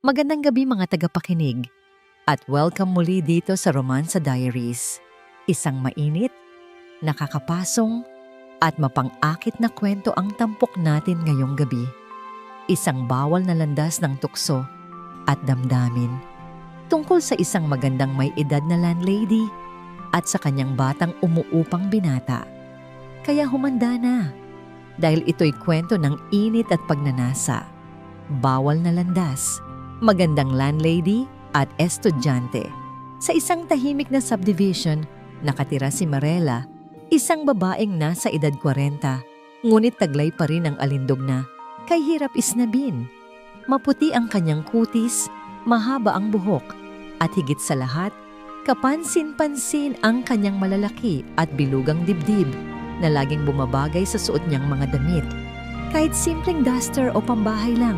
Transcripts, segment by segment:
Magandang gabi mga tagapakinig at welcome muli dito sa Romansa Diaries. Isang mainit, nakakapasong at mapang-akit na kwento ang tampok natin ngayong gabi. Isang bawal na landas ng tukso at damdamin. Tungkol sa isang magandang may edad na landlady at sa kanyang batang umuupang binata. Kaya humanda na dahil ito'y kwento ng init at pagnanasa. Bawal na landas, magandang landlady at estudyante. Sa isang tahimik na subdivision, nakatira si Marela, isang babaeng nasa edad 40, ngunit taglay pa rin ang alindog na kay hirap isnabin. Maputi ang kanyang kutis, mahaba ang buhok, at higit sa lahat, kapansin-pansin ang kanyang malalaki at bilugang dibdib na laging bumabagay sa suot niyang mga damit. Kahit simpleng duster o pambahay lang,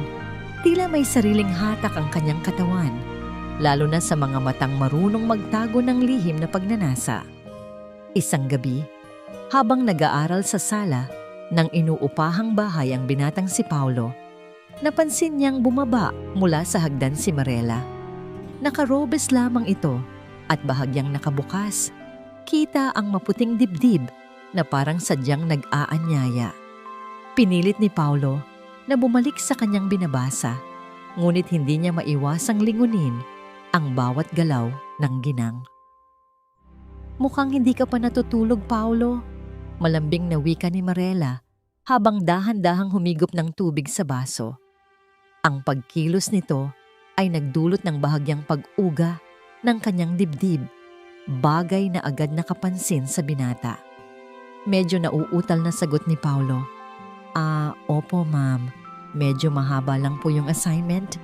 tila may sariling hatak ang kanyang katawan, lalo na sa mga matang marunong magtago ng lihim na pagnanasa. Isang gabi, habang nag-aaral sa sala ng inuupahang bahay ang binatang si Paulo, napansin niyang bumaba mula sa hagdan si Marela. Nakarobes lamang ito at bahagyang nakabukas. Kita ang maputing dibdib na parang sadyang nag-aanyaya. Pinilit ni Paulo na bumalik sa kanyang binabasa, ngunit hindi niya maiwasang lingunin ang bawat galaw ng ginang. "Mukhang hindi ka pa natutulog, Paulo," malambing na wika ni Marela habang dahan-dahang humigop ng tubig sa baso. Ang pagkilos nito ay nagdulot ng bahagyang pag-uga ng kanyang dibdib, bagay na agad nakapansin sa binata. Medyo nauutal na sagot ni Paulo. Opo ma'am, medyo mahaba lang po yung assignment."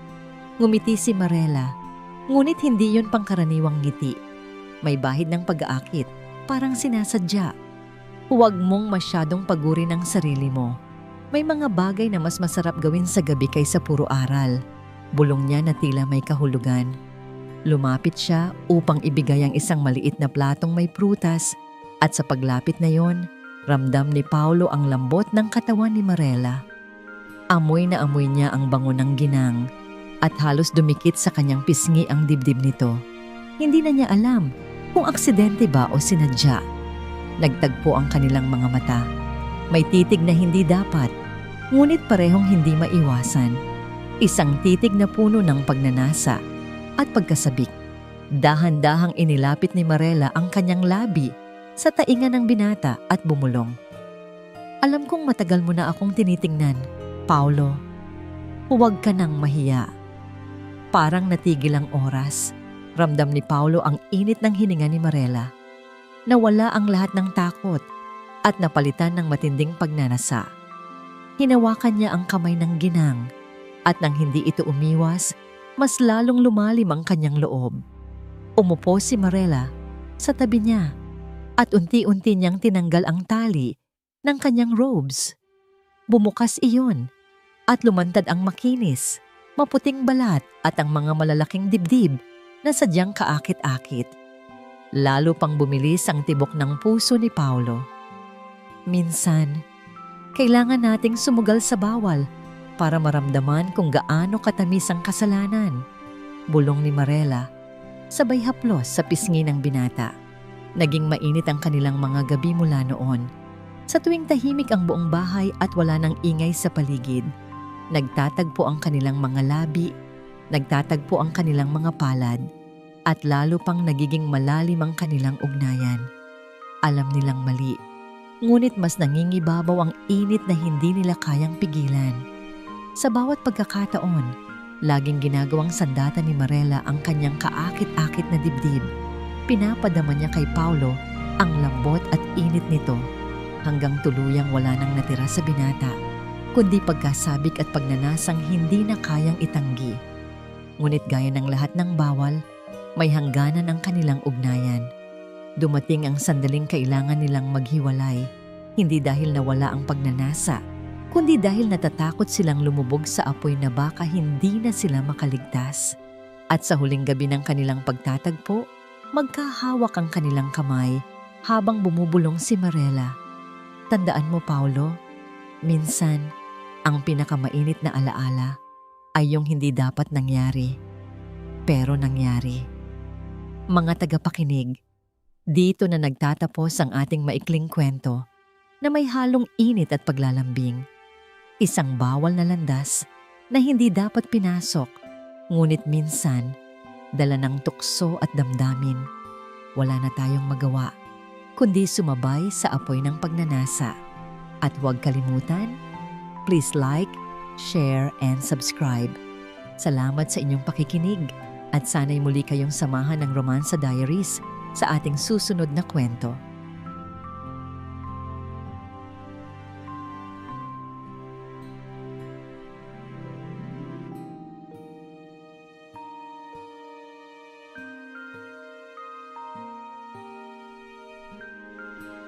Ngumiti si Marela, ngunit hindi yun pangkaraniwang ngiti. May bahid ng pag-aakit, parang sinasadya. "Huwag mong masyadong pagurin ang sarili mo. May mga bagay na mas masarap gawin sa gabi kaysa puro aral." Bulong niya na tila may kahulugan. Lumapit siya upang ibigay ang isang maliit na platong may prutas, at sa paglapit na yon, ramdam ni Paulo ang lambot ng katawan ni Marela. Amoy na amoy niya ang bango ng ginang at halos dumikit sa kanyang pisngi ang dibdib nito. Hindi na niya alam kung aksidente ba o sinadya. Nagtagpo ang kanilang mga mata. May titig na hindi dapat, ngunit parehong hindi maiwasan. Isang titig na puno ng pagnanasa at pagkasabik. Dahan-dahang inilapit ni Marela ang kanyang labi sa tainga ng binata at bumulong. "Alam kong matagal mo na akong tinitingnan, Paulo. Huwag ka nang mahiya." Parang natigil ang oras. Ramdam ni Paulo ang init ng hininga ni Marela. Nawala ang lahat ng takot at napalitan ng matinding pagnanasa. Hinawakan niya ang kamay ng ginang at nang hindi ito umiwas, mas lalong lumalim ang kanyang loob. Umupo si Marela sa tabi niya at unti-unti niyang tinanggal ang tali ng kanyang robes. Bumukas iyon at lumantad ang makinis, maputing balat at ang mga malalaking dibdib na sadyang kaakit-akit. Lalo pang bumilis ang tibok ng puso ni Paulo. "Minsan, kailangan nating sumugal sa bawal para maramdaman kung gaano katamis ang kasalanan," bulong ni Marela, sabay haplos sa pisngi ng binata. Naging mainit ang kanilang mga gabi mula noon. Sa tuwing tahimik ang buong bahay at wala nang ingay sa paligid, nagtatagpo ang kanilang mga labi, nagtatagpo ang kanilang mga palad, at lalo pang nagiging malalim ang kanilang ugnayan. Alam nilang mali, ngunit mas nangingibabaw ang init na hindi nila kayang pigilan. Sa bawat pagkakataon, laging ginagawang sandata ni Marela ang kanyang kaakit-akit na dibdib. Pinapadama niya kay Paulo ang lambot at init nito hanggang tuluyang wala nang natira sa binata, kundi pagkasabik at pagnanasang hindi na kayang itanggi. Ngunit gaya ng lahat ng bawal, may hangganan ang kanilang ugnayan. Dumating ang sandaling kailangan nilang maghiwalay, hindi dahil nawala ang pagnanasa, kundi dahil natatakot silang lumubog sa apoy na baka hindi na sila makaligtas. At sa huling gabi ng kanilang pagtatagpo, magkahawak ang kanilang kamay habang bumubulong si Marela. "Tandaan mo, Paulo, minsan ang pinakamainit na alaala ay yung hindi dapat nangyari, pero nangyari. Mga tagapakinig, dito na nagtatapos ang ating maikling kwento na may halong init at paglalambing. Isang bawal na landas na hindi dapat pinasok, ngunit minsan, dala ng tukso at damdamin. Wala na tayong magawa, kundi sumabay sa apoy ng pagnanasa. At huwag kalimutan, please like, share, and subscribe. Salamat sa inyong pakikinig at sana'y muli kayong samahan ng Romansa Diaries sa ating susunod na kwento.